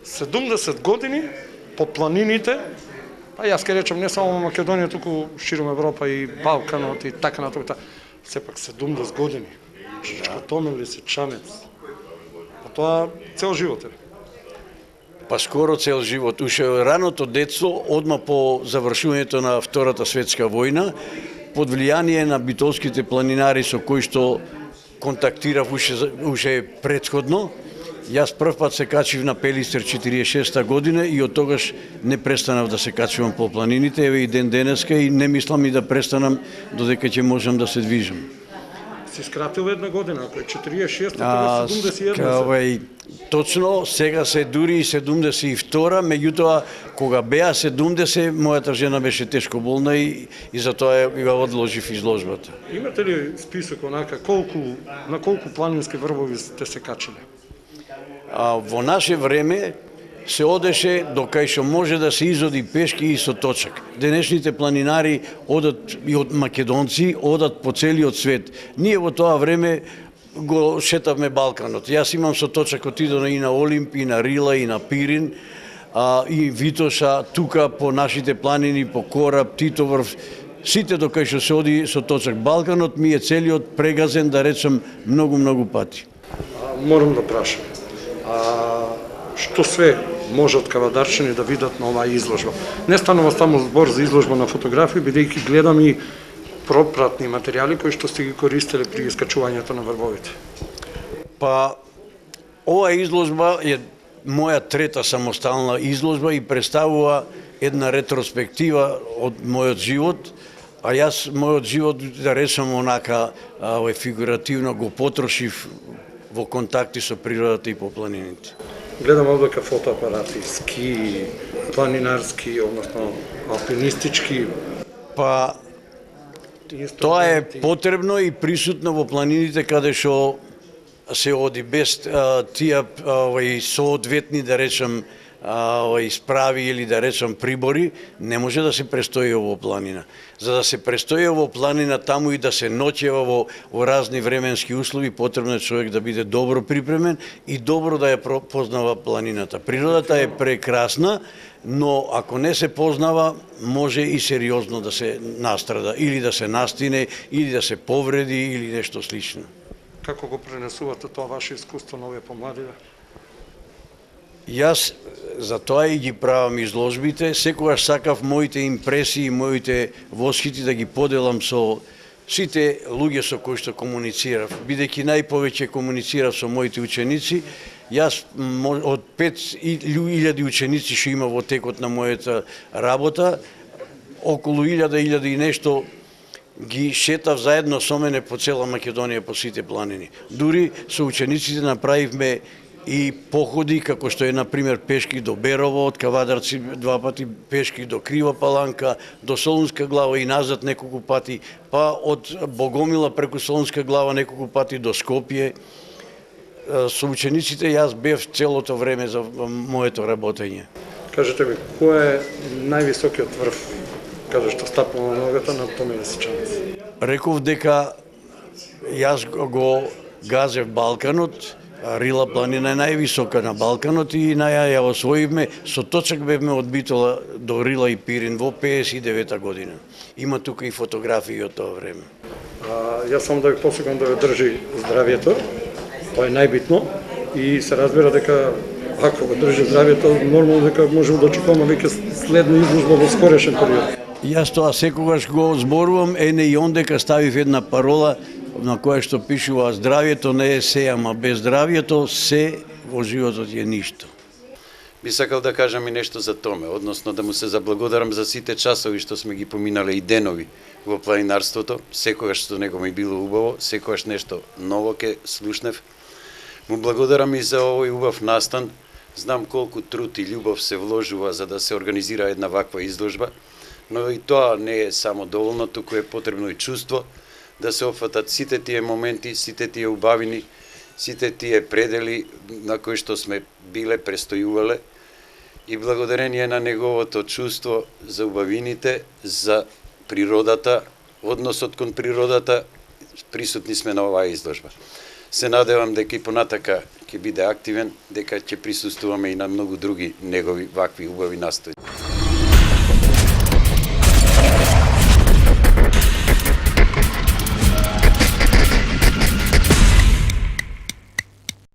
70 години по планините, па јас ке речам не само Македонија, туку широм Европа и Балканот и така натаму. Сепак 70 години. Шкотомели, Сечанец. Па тоа цел живот е. Па скоро цел живот. Уште раното детство, одма по завршувањето на Втората светска војна, под влијание на битолските планинари со кои што контактирав уште претходно, јас прв пат се качив на Пелистер 46 година и од тогаш не престанав да се качувам по планините, еве и ден денеска, и не мислам и да престанам додека ќе можам да се движам. Си скратил една година, ако е 46, тоа 71. Точно, сега се дури и 72, меѓутоа кога беа 70, мојата жена беше тешко болна и затоа ја одложив изложбата. Имате ли список онака на колку планински врвови сте се качили? Во наше време се одеше до кај што може да се изоди пешки и со точак. Денешните планинари одат и од македонци, одат по целиот свет. Ние во тоа време го шетавме Балканот. Јас имам со точак отидено и на Олимп, и на Рила, и на Пирин, и Витоша, тука по нашите планини, по Кораб, Титоврв, сите до кај што се оди со точак. Балканот ми е целиот прегазен, да речам, многу пати. Морам да прашам. Што све можат кавадарчани да видат на оваа изложба? Не станува само збор за изложба на фотографии, бидејќи гледам и пропратни материјали кои што сте ги користеле при искачувањето на врвовите. Па, оваа изложба е моја трета самостална изложба и представува една ретроспектива од мојот живот, а јас мојот живот, да речам онака, фигуративно го потрошив во контакти со природата и по планините. Гледам овдека фотоапарати, ски, планинарски, односно алпинистички. Па, тоа е потребно и присутно во планините каде што се оди без тие соодветни, да речам, справи или да речам прибори, не може да се престои во планина. За да се престои во планина таму и да се ноќева во разни временски услови, потребно е човек да биде добро припремен и добро да ја познава планината. Природата е прекрасна, но ако не се познава, може и сериозно да се настрада, или да се настине, или да се повреди, или нешто слично. Како го пренесувате тоа ваше искуство на овие помладиве? Јас за тоа и ги правам изложбите, секогаш сакав моите импресии, моите восхити да ги поделам со сите луѓе со кои што комуницирав. Бидејќи најповеќе комуницирав со моите ученици, јас од 5000 ученици што има во текот на мојата работа, околу 1000 и нешто ги шетав заедно со мене по цела Македонија, по сите планини. Дури со учениците направивме и походи, како што е, например, пешки до Берово, од Кавадарци 2 пати, пешки до Крива Паланка, до Солунска глава и назад неколку пати, па од Богомила преку Солунска глава неколку пати до Скопје. Со учениците јас бев целото време за моето работење. Кажете ми, кој е највисокиот врв, каде што стапнува ногата на Томиле Сечанец? Реков дека јас го газев Балканот, Рила планина е највисока на Балканот и ја освоивме, со точак бевме од Битола до Рила и Пирин во 59 година. Има тука и фотографии од тоа време. Јас само да ви посекам да ве држи здравието, тоа е најбитно и се разбира дека ако ве држи здравието, нормално дека можеме да очекуваме веќе следна изложба во скорешен период. Јас тоа секогаш го зборувам, и ондека ставив една парола на која што пишува здравието не е се, ама без здравието се во животот е ништо. Би сакал да кажам и нешто за Томе, односно да му се заблагодарам за сите часови што сме ги поминале и денови во планинарството. Секогаш со него ми било убаво, секогаш нешто ново ке слушнев. Му благодарам и за овој убав настан. Знам колку труд и љубов се вложува за да се организира една ваква изложба, но и тоа не е само доволно, туку е потребно и чувство да се опфатат сите тие моменти, сите тие убавини, сите тие предели на кои што сме биле, престојувале, и благодарение на неговото чувство за убавините, за природата, односот кон природата, присутни сме на оваа изложба. Се надевам дека и понатака ќе биде активен, дека ќе присуствуваме и на многу други негови вакви убави настои.